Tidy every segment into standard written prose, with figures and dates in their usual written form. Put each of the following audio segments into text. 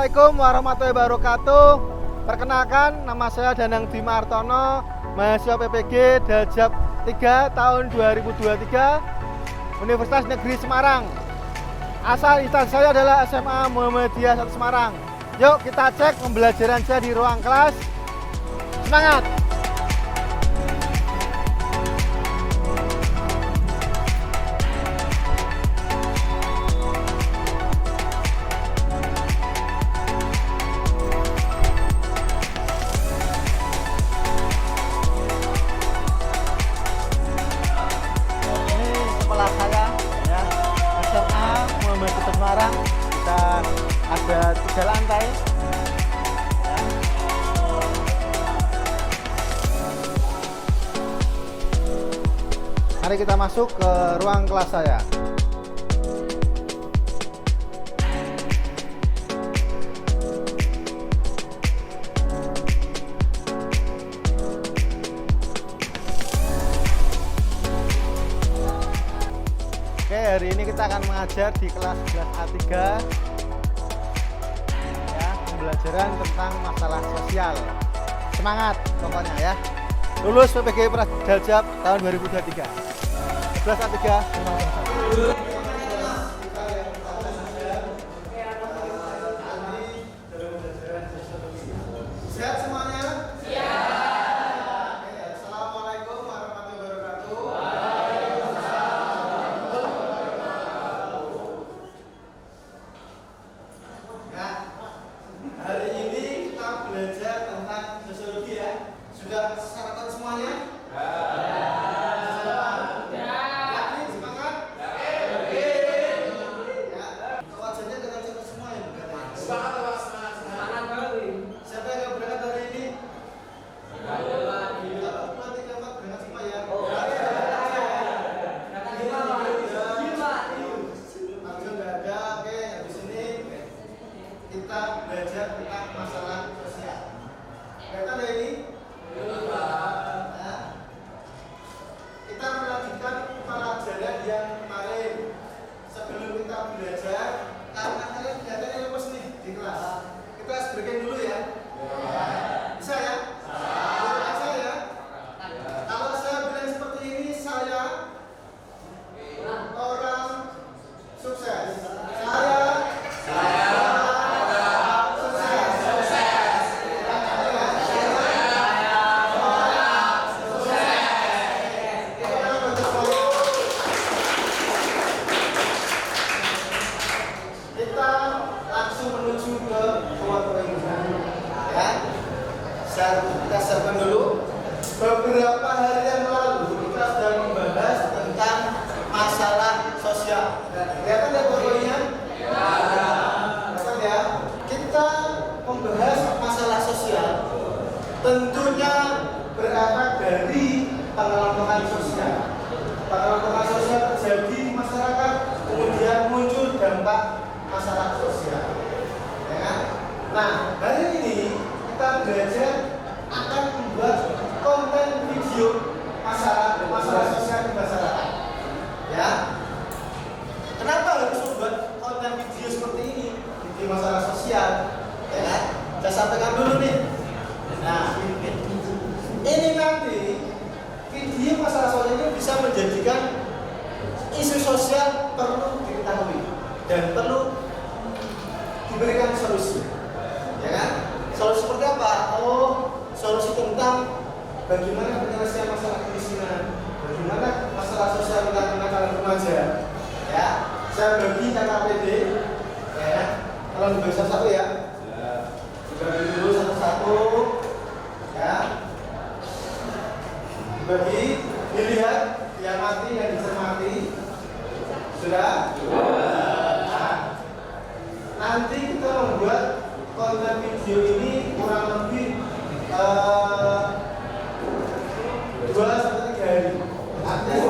Assalamualaikum warahmatullahi wabarakatuh. Perkenalkan, nama saya Danang Dwi Martono, mahasiswa PPG Daljab 3 tahun 2023 Universitas Negeri Semarang. Asal instansi saya adalah SMA Muhammadiyah 1 Semarang. Yuk kita cek pembelajaran saya di ruang kelas. Semangat! Semarang, kita ada 3 lantai ya. Mari kita masuk ke ruang kelas saya. Oke, hari ini kita akan mengajar di kelas 11A3 ya, pembelajaran tentang masalah sosial. Semangat pokoknya ya. Lulus PPG Daljab tahun 2023. 11A3 semangat. Sehat semuanya? Sudah sarapan semuanya? Yakin? Semangat? Yakin? Ya. Wajahnya dengan cepat semua ya bukan? Semangat Pak, semangat. Semangat kali. Siapa yang berangkat hari ini? Nanti Bapak berangkat semua ya? Arjun nggak ada, oke. Habis ini kita belajar tentang masalah sosial. Kelihatan ya ini? Kita melanjutkan pelajaran yang kemarin. Sebelum kita belajar, karena kalian kelihatannya lemes nih di kelas, kita harus breaking dulu ya. Bisa ya? Bisa ya? Kalau saya bilang seperti ini, saya orang sukses. Kita siapkan dulu. Beberapa hari yang lalu kita sudah membahas tentang masalah sosial. Kelihatan ya poin-poinnya? Kelihatan ya. Kita membahas masalah sosial. Tentunya berakar dari pengelompokan sosial. Pengelompokan sosial terjadi di masyarakat, kemudian muncul dampak masalah sosial. Ya kan? Nah, hari ini kita belajar akan membuat konten video masalah sosial di masyarakat. Ya. Kenapa harus membuat konten video seperti ini di masalah sosial? Ya kan? Saya sampaikan dulu nih. Nah, ini nanti video masalah sosial ini bisa menjadikan isu sosial perlu diketahui dan perlu diberikan solusi. Ya kan? Solusi seperti apa? Solusi tentang bagaimana penyelesaian masalah kemiskinan, bagaimana masalah sosial tentang kenakalan remaja. Ya, saya bagi KKPD. Ya, kalau dibagi satu-satu ya. Dibagi dulu satu-satu. Ya. Dibagi, dilihat, yang mati, yang dicermati. Sudah? Nah, nanti kita membuat konten video ini kurang lebih 2-3 hari. Artinya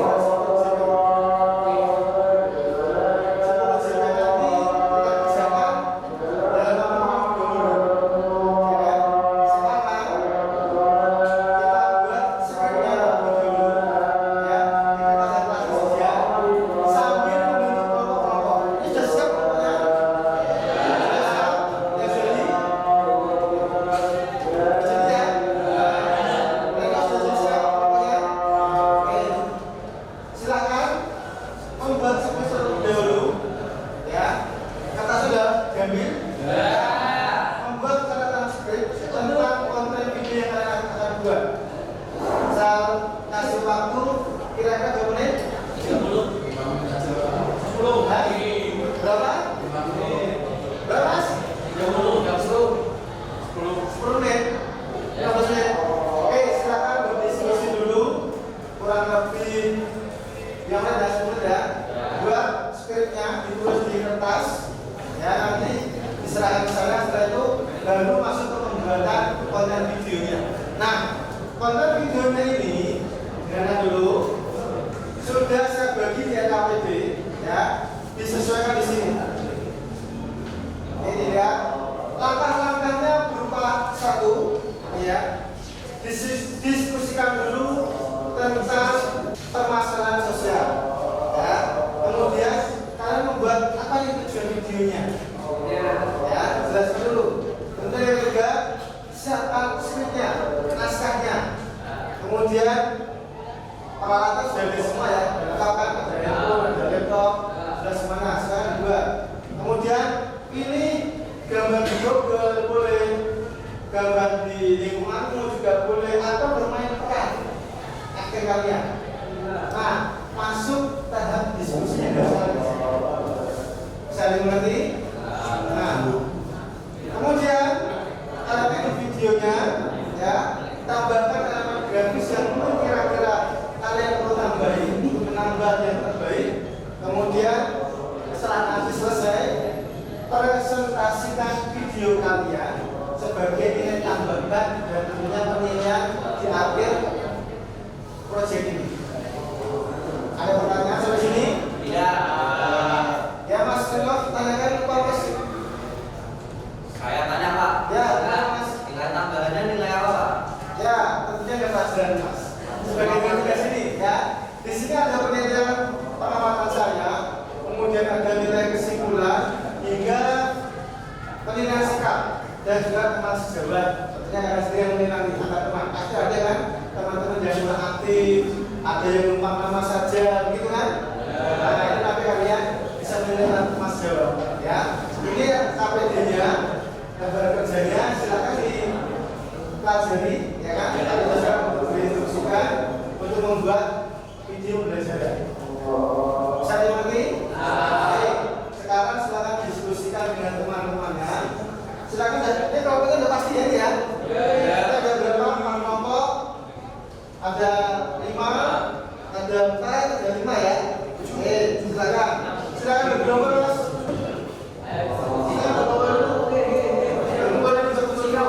sambil membentuk kelompok-kelompok. Ini sudah siap? Nah, konten videonya ini dengarkan dulu. Sudah saya bagi di LKPD, ya, disesuaikan di sini. Ini ya, langkah-langkahnya berupa satu, ya, diskusikan dulu tentang permasalahan sosial, ya. Kemudian kalian membuat apa yang tujuan videonya, ya, jelaskan dulu. Tentu yang ketiga, siapkan skripnya, naskahnya. Kemudian peralatan sudah ada semua ya, lengkap kan? Ada handphone, ada laptop, sudah semuanya. Sekarang dua. Kemudian pilih gambar di Google boleh, gambar di lingkunganmu juga boleh, atau bermain peran aktif kalian. Nah, masuk tahap diskusinya. Saling mengerti? Nah, kemudian kalian di videonya, ya, tambahkan elemen grafis yang mungkin kira-kira kalian perlu tambahin untuk menambah yang terbaik. Kemudian setelah nanti selesai, presentasikan video kalian sebagai nilai tambahan dan tentunya penilaian di akhir proyek ini. Ada pertanyaan sampai sini? Tidak. Ya Mas Rino, tanyakan Pak Mas. Saya tanya Pak. Ya, Mas. Nilai tambahannya nilai apa Pak? Ya, tentunya ada pelajaran Mas. Sebagai tugas ini, ya. Di sini ada penilaian pengamatan saya, kemudian ada nilai kesimpulan hingga penilaian sikap dan juga teman sejawat. Tentunya akan sendiri yang menilai antar teman. Pasti ada kan teman-teman yang kurang aktif, ada yang numpang nama saja, begitu kan? Nah, itu nanti kalian bisa menilai teman sejawat. Ya, ini KPD-nya, gambar kerjanya silakan dipelajari, ya kan? Kita bisa untuk diinstruksikan untuk membuat video belajar. Bisa dimengerti? Baik. Sekarang silakan diskusikan dengan teman-temannya. Silakan. Ini kelompoknya udah pasti ya, ya. Ada berapa kelompok? Ada 5, ada 4, ada 5 ya. Oke, silakan. Silakan bergelombol Mas. Silakan bergelombol dulu. Bergelombol yang bisa diskusikan.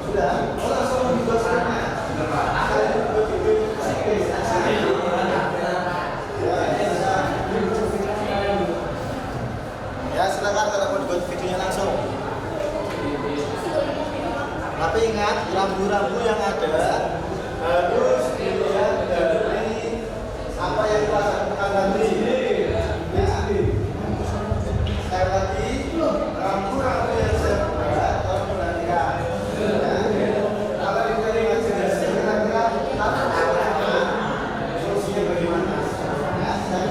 Sudah, oh langsung dibuat sekarang. Saya dibuat video. Ya silakan kalau mau dibuat videonya langsung. Tapi ingat rambu-rambu yang ada harus dilihat dari apa yang kita lakukan nanti. Sekali lagi rambu-rambu yang saya buat tolong perhatikan. Kalau dari imajinasi kira-kira apa solusinya bagaimana? Ya, saya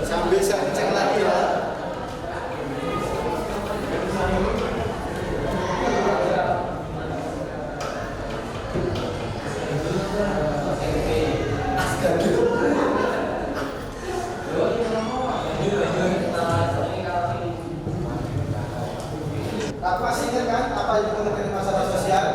sambil saya cek lagi ya. Aku masih ingat kan apa yang mengenai masalah sosial?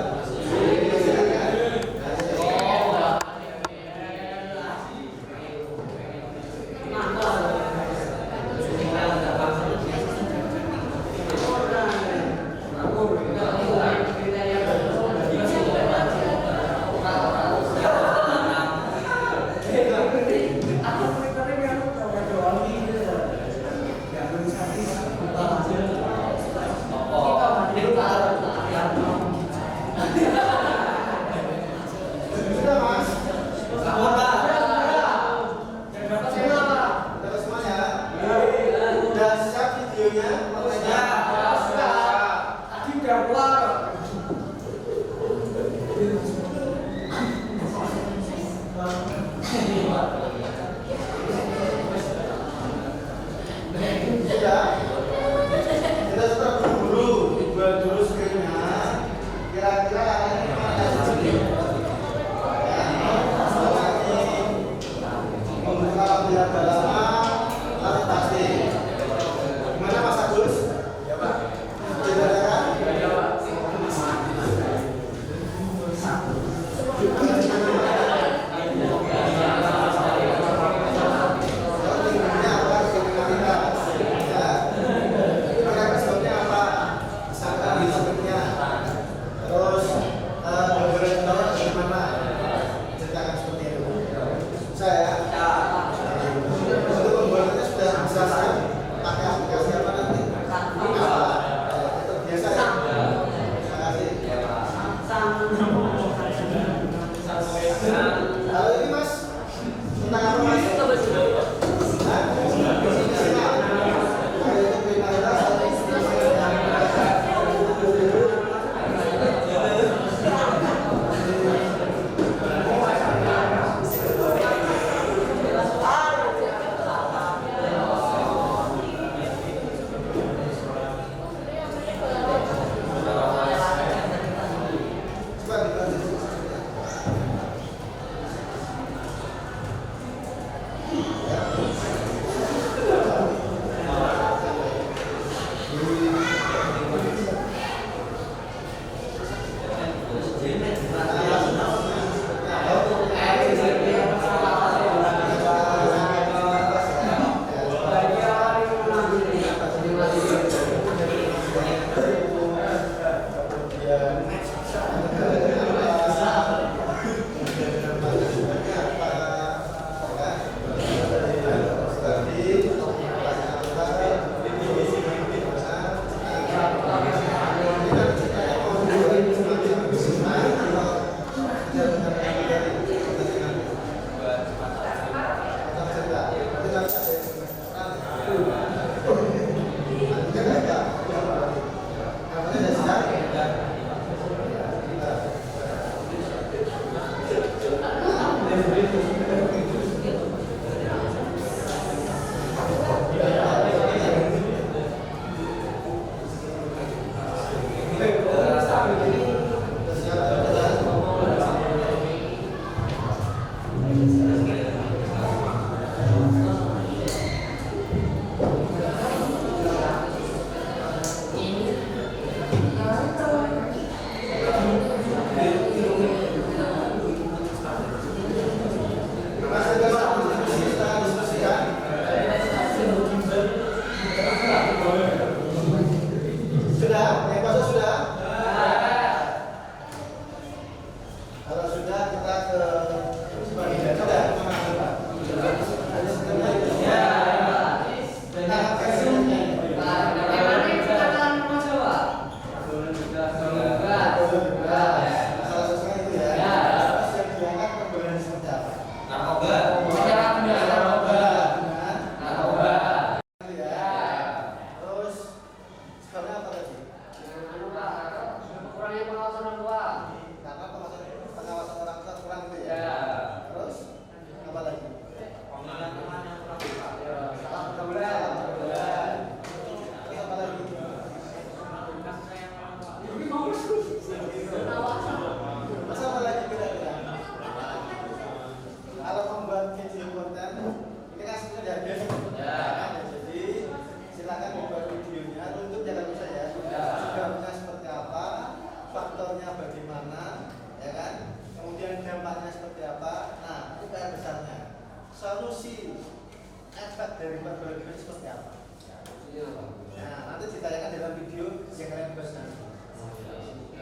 yang kalian tugas nanti.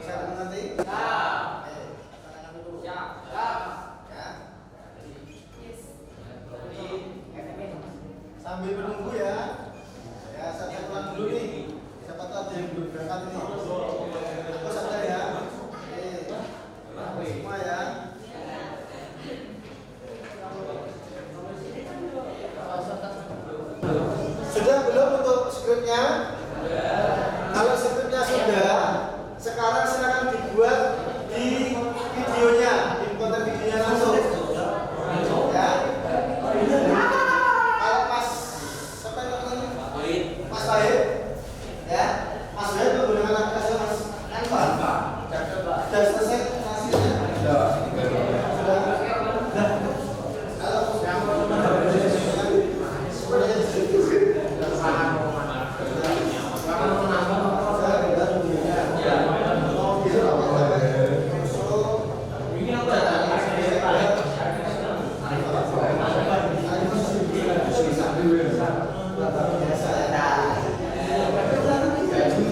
Saya nanti. Tangan dulu. Ya. Sambil menunggu ya. Ya, saya pulang dulu nih. Siapa tahu ada yang belum berangkat ini. Aku saja ya. Semua ya. Sudah belum untuk skripnya? Kalau skripnya sudah, sekarang silakan dibuat di videonya, di konten videonya langsung. Ya. Kalau Mas siapa yang namanya? Mas Wahid. Ya. Mas Wahid menggunakan aplikasi Mas Canva. Sudah selesai hasilnya? Sudah.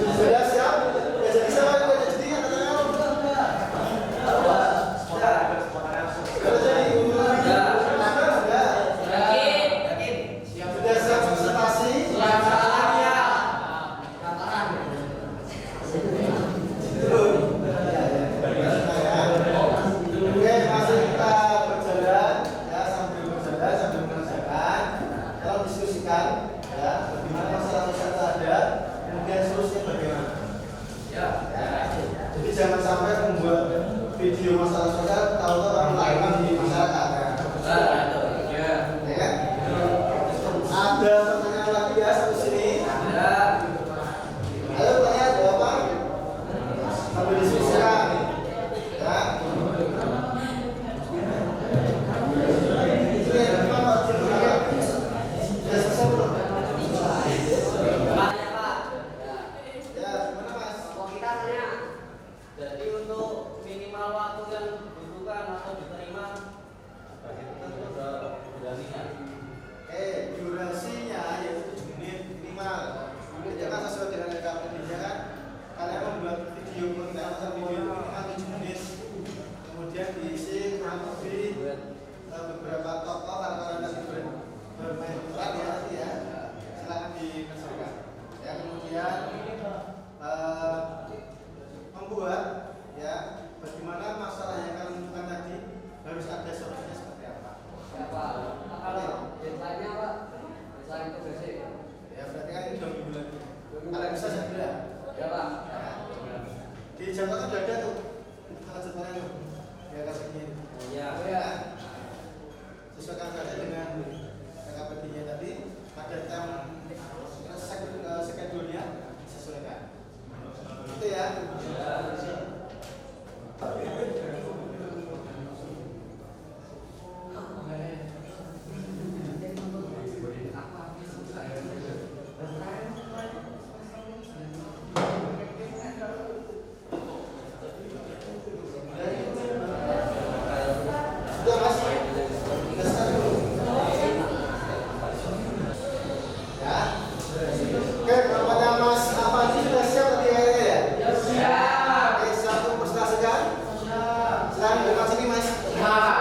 Sudah siap? Ya jadi sama juga jadi kan sudah jadi sudah siap presentasi? Oke, masih kita berjalan ya, sambil mengerjakan kalau diskusikan ya bagaimana masalah itu ada, kemudian solusinya bagaimana ya. Jadi jangan sampai membuat video masalah sosial tahu-tahu orang lain di masyarakat ya kan? Ada pertanyaan lagi ya sampai sini? Ayo tanya, ada apa? Sambil diskusikan ya. Jadi untuk minimal waktu yang dibutuhkan atau diterima bagi peserta berjalan. Durasinya yaitu 7 menit minimal. Jangan sesuai dengan rekomendasinya kan. Kalian membuat video konten video minimal 7 menit. Kemudian diisi kurang lebih beberapa tokoh karena nanti bermain peran ya nanti ya. Silakan dikerjakan. Ya kemudian membuat ya bagaimana masalah yang kalian tentukan tadi harus ada solusinya seperti apa. Desainnya Pak, desain itu basic. Ya berarti kan ini 2 minggu lagi. Kalian bisa segera. Ya Pak. Di jadwal kan sudah ada tuh. Kalau jadwalnya tuh di atas ini. Iya. Ya. Sesuaikan saja dengan KKPD-nya tadi. Pada jam schedule-nya sesuaikan. Itu ya. Sudah Mas? Sudah start dulu. Ya. Oke, kepada Mas Afandi sudah siap tadi kayaknya ya? Siap. Oke, siap untuk presentasikan? Siap. Silakan dekat sini Mas. Siap.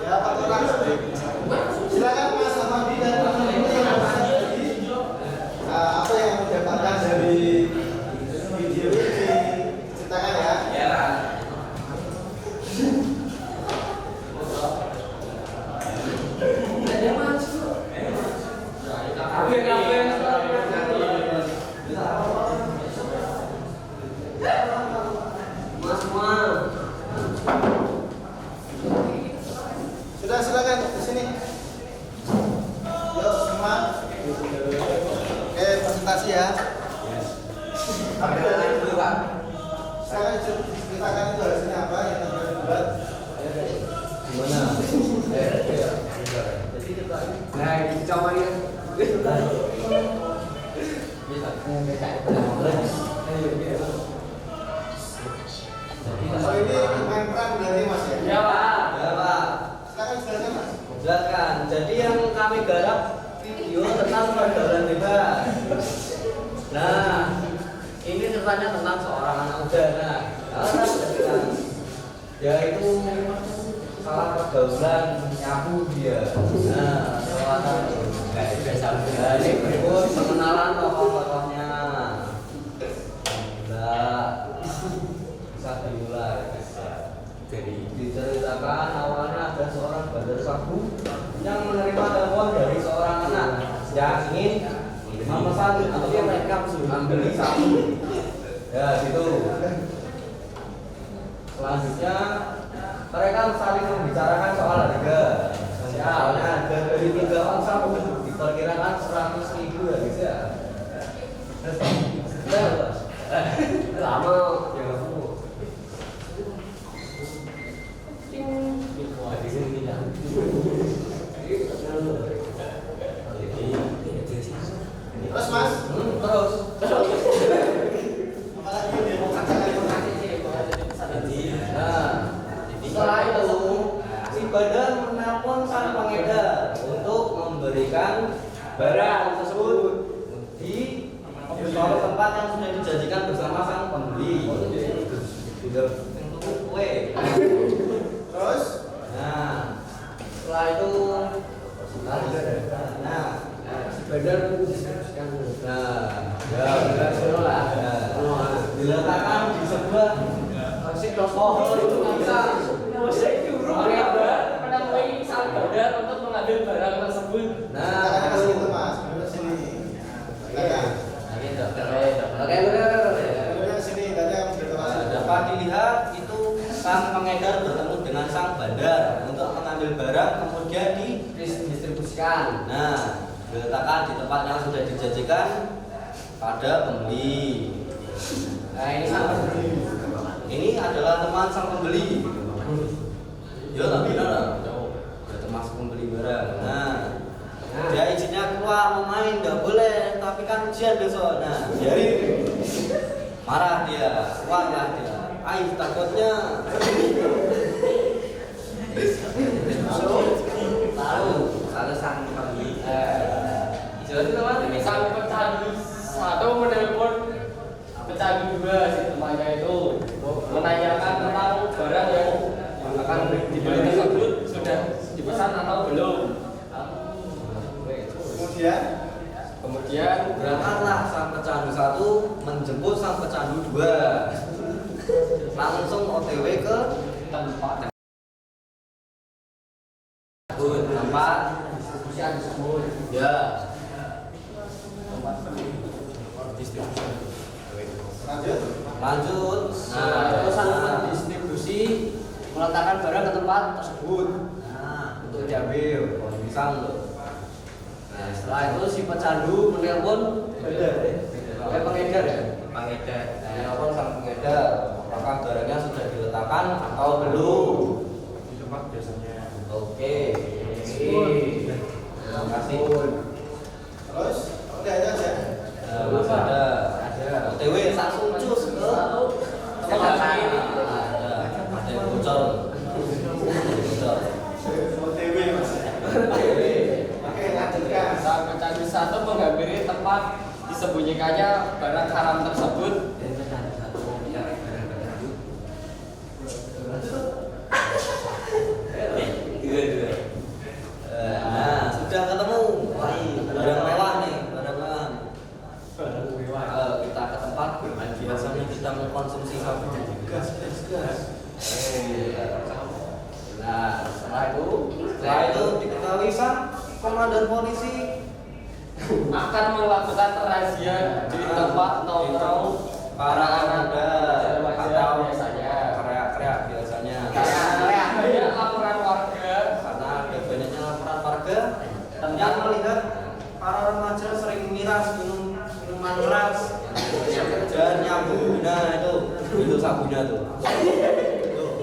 Ya, Pak Turan. Silakan Mas Afandi dan teman-teman yang bisa jadi apa yang mendapatkan dari video ini ceritakan ya. Ya. Sudah silakan di sini. Yuk semua. Oke, presentasi ya. Sekarang ceritakan itu hasilnya apa yang telah dibuat. Gimana? Nah, coba ya. Oh ini main peran berarti Mas ya? Ya Pak. Ya Pak. Silakan jelaskan Mas. Jelaskan. Jadi yang kami garap video tentang pergaulan bebas. Nah, ini ceritanya tentang seorang anak muda. Nah, dia itu salah pergaulan nyabu dia. Nah, ini berikut pengenalan tokoh-tokohnya. Nah, bisa dimulai. Jadi diceritakan awalnya ada seorang bandar sabu yang menerima telepon dari seorang anak yang ingin memesan atau mereka membeli sabu. Ya gitu. Selanjutnya mereka saling membicarakan soal harga. Soalnya harga dari 3 ons sabu diperkirakan 100.000 ya guys ya. Lama ya aku. Terus Mas, Terus apalagi demokrasi. nah, setelah itu si Badar menelpon sang pengedar untuk memberikan barang tersebut di suatu tempat yang sudah dijanjikan bersama sang pembeli. Tidak untuk kue. Terus Nah, setelah itu nah, si Badar diletakkan di sebuah pohon itu bisa menemui sang Badar untuk mengambil barang tersebut. nah katakan ke itu situ Mas, dulu sini. Katakan. Dulu ke sini, katanya begitu Mas. dapat dilihat itu sang pengedar bertemu dengan sang bandar untuk mengambil barang kemudian didistribusikan. Nah, diletakkan di tempat yang sudah dijanjikan pada pembeli. Nah, ini sang pembeli. Ini adalah teman sang pembeli. Ya, tapi benar. Ya, termasuk pembeli barang. Nah, dia izinnya keluar mau main nggak boleh, tapi kan ujian besok. Nah, jadi marah dia, keluarlah dia. Aih, takutnya. Lalu sang pembeli. Jadi teman sang pecandu satu menelpon pecandu 2 si temannya itu menanyakan tentang barang yang akan dibeli tersebut sudah dipesan atau belum. Kemudian Berangkatlah sang pecandu 1 menjemput sang pecandu 2. Langsung OTW ke tempat tempat distribusian tersebut. ya. Lanjut. Nah, itu sang pendistribusi meletakkan barang ke tempat tersebut. Nah, untuk diambil pisang loh. Nah, setelah itu si pecandu menelpon pengedar ya. Pengedar. Telepon sang pengedar. Apakah barangnya sudah diletakkan atau belum? Di tempat biasanya. Oke. Terima kasih. Terus, udah itu aja. Masih ada. OTW langsung cus ke tempat lain. Ada yang bocor. Bocor. OTW Mas. OTW. Oke, lanjutkan. Sang pecandu 1 menghampiri tempat disembunyikannya barang haram tersebut. Nah, sudah ketemu. Wah, barang mewah nih, barang mewah. Kita ke tempat biasanya kita mengkonsumsi sabu. Gas. Nah, setelah Setelah itu diketahui sang komandan polisi akan melakukan razia di tempat nongkrong para pemuda atau biasanya. teriak-teriak biasanya. Karena banyak laporan warga Karena ada banyaknya laporan warga yang melihat para remaja sering miras minuman keras dan nyabu. Nah itu sabunya tuh. Tuh,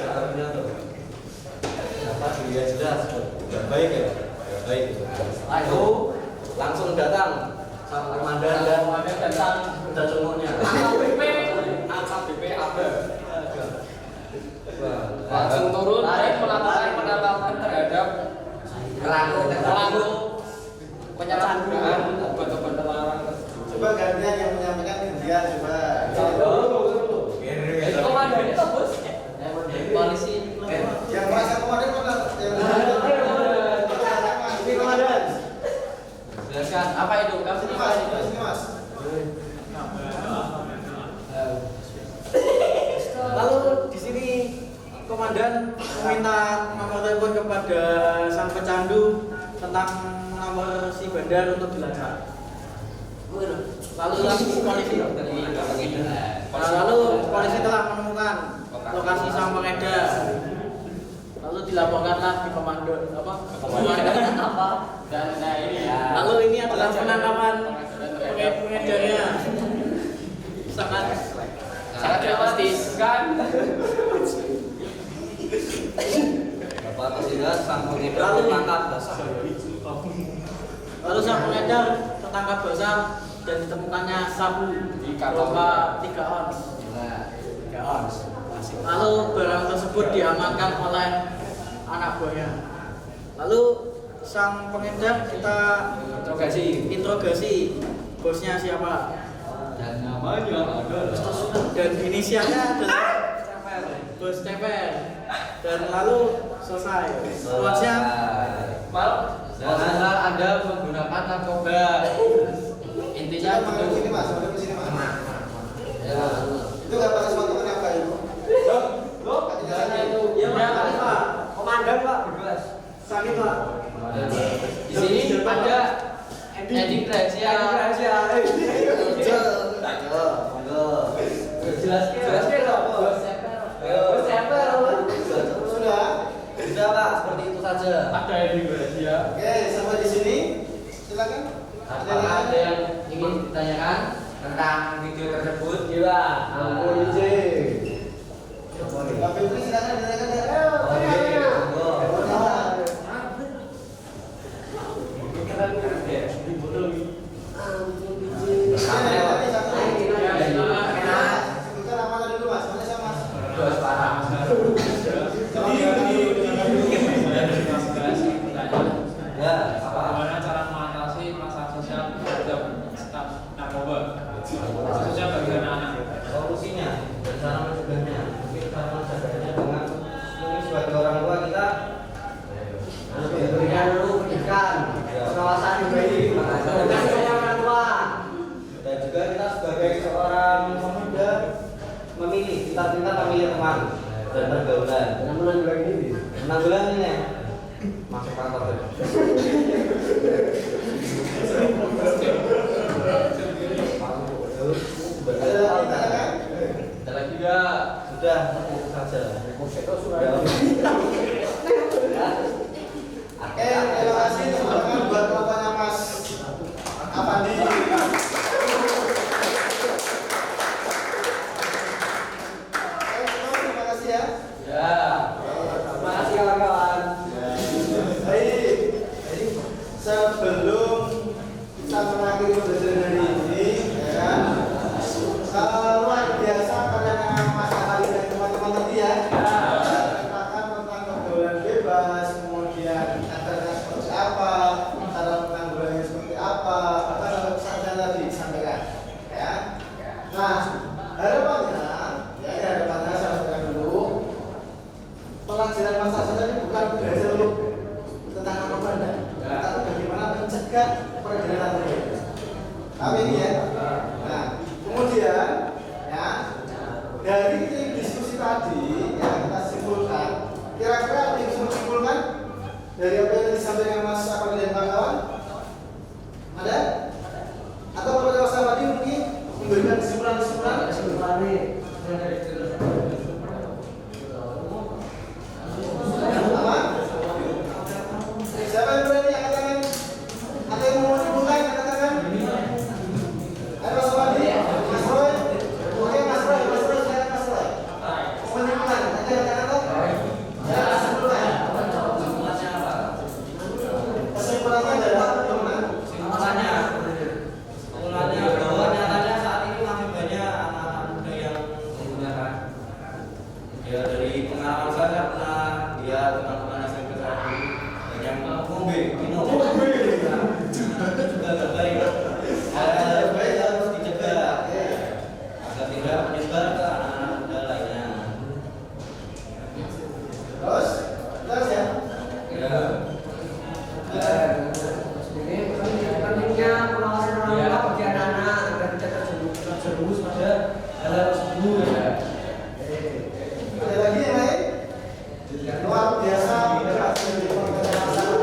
sabunya tuh. Dapat dilihat jelas. Udah baik ya, udah baik. Setelah itu Langsung datang sang komandan dan datang udah cunguknya. AKBP AB langsung turun dan melakukan penangkapan terhadap pelaku penyalahgunaan obat-obat terlarang tersebut. Coba gantian yang menyampaikan gantian. Ya coba. Komandan itu bos. Polisi. Yang merasa komandan mana? Ini komandan. Jelaskan apa itu? Kamu Sini apa mas, itu? sini mas. Lalu di sini komandan meminta nomor telepon kepada sang pecandu tentang nomor si bandar untuk dilacak. Lalu polisi telah menemukan lokasi sang pengedar. Lalu dilaporkanlah di komando komandan apa? Dan nah ini. Lalu ini adalah penangkapan pengedarnya. Sangat realistis kan? Bapak Presiden sang pengedar tertangkap basah. Lalu sang pengedar tertangkap basah dan ditemukannya sabu Di kantong. 3 ons. 3 ons. Lalu barang tersebut diamankan oleh anak buahnya. Lalu sang pengedar kita interogasi bosnya siapa? Dan namanya adalah Dan inisialnya adalah Bos Cepet. Dan lalu selesai. Selanjutnya Masalah Anda menggunakan narkoba. Intinya Jangan makan begitu. sini mas, makan sini mas. Ya. Itu nggak pakai sepatu kenapa itu? Caranya itu. ya Pak. Komandan Pak. Sakit Pak. Di sini ada ending rahasia. Jelaskan loh. Bos Sudah. Sudah Pak, seperti itu saja. Ada ending rahasia. Oke, sampai di sini. Silakan. Apakah ada yang ingin ditanyakan tentang video tersebut? Gila. Ampun izin. Pak Fitri silakan ditanyakan ya. Sebutkan nama dulu mas, mana sama mas? Bos parah. Ya, apa? Bagaimana cara mengatasi masalah sosial terhadap staf narkoba, khususnya bagi anak-anak? Solusinya dan cara mencegahnya. Mungkin cara mencegahnya dengan mungkin sebagai orang tua kita harus memberikan dulu pendidikan, pengawasan yang baik, bukan orang tua. Dan juga kita sebagai seorang pemuda memilih, kita memilih teman dan pergaulan. Menanggulanginya masuk kantor. Ada lagi nggak? Sudah, itu saja. Oke, terima kasih tepuk tangan buat bapaknya Mas Apandi. Terima kasih ya. Ya. Terima kasih kawan-kawan. Baik, jadi sebelum kita mengakhiri pembelajaran hari ini, ya kan, luar biasa karena Mas Ali dan teman-teman tadi ya, terangkan tentang pergaulan bebas, kemudian acaranya seperti apa, cara menanggulanginya seperti apa saja tadi disampaikan, ya. Nah, harapannya, ya harapannya saya sampaikan dulu. Pelajaran masa tadi bukan belajar tentang narkoba, tapi bagaimana mencegah peredaran narkoba. Tapi ini ya. Nah, kemudian ya dari diskusi tadi yang kita simpulkan, kira-kira apa yang bisa disimpulkan dari apa yang disampaikan Mas Apandi dan kawan-kawan? Ada? Atau Bapak Mas Apandi mungkin memberikan kesimpulan-kesimpulan? Apa? Siapa yang berani angkat tangan? Ada yang mau menyimpulkan angkat tangan? Ada Mas Wadi? Mas Roy? Oke Mas Roy, silakan Mas Roy. Menyimpulkan, nanti angkat tangan toh? Ya, kesimpulan. Kesimpulannya adalah bagaimana? Kesimpulannya bahwa nyatanya saat ini masih banyak terjerumus pada hal tersebut. Ada lagi yang lain? Luar biasa berhasil di masalah.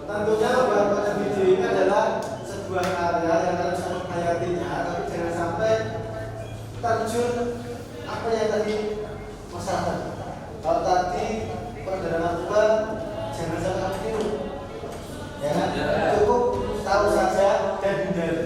Tentunya pada video ini adalah sebuah karya yang harus menghayatinya, tapi jangan sampai terjun apa yang tadi masalah. Kalau tadi perdana narkoba, jangan sampai tiru. Ya, cukup tahu saja dan hindari.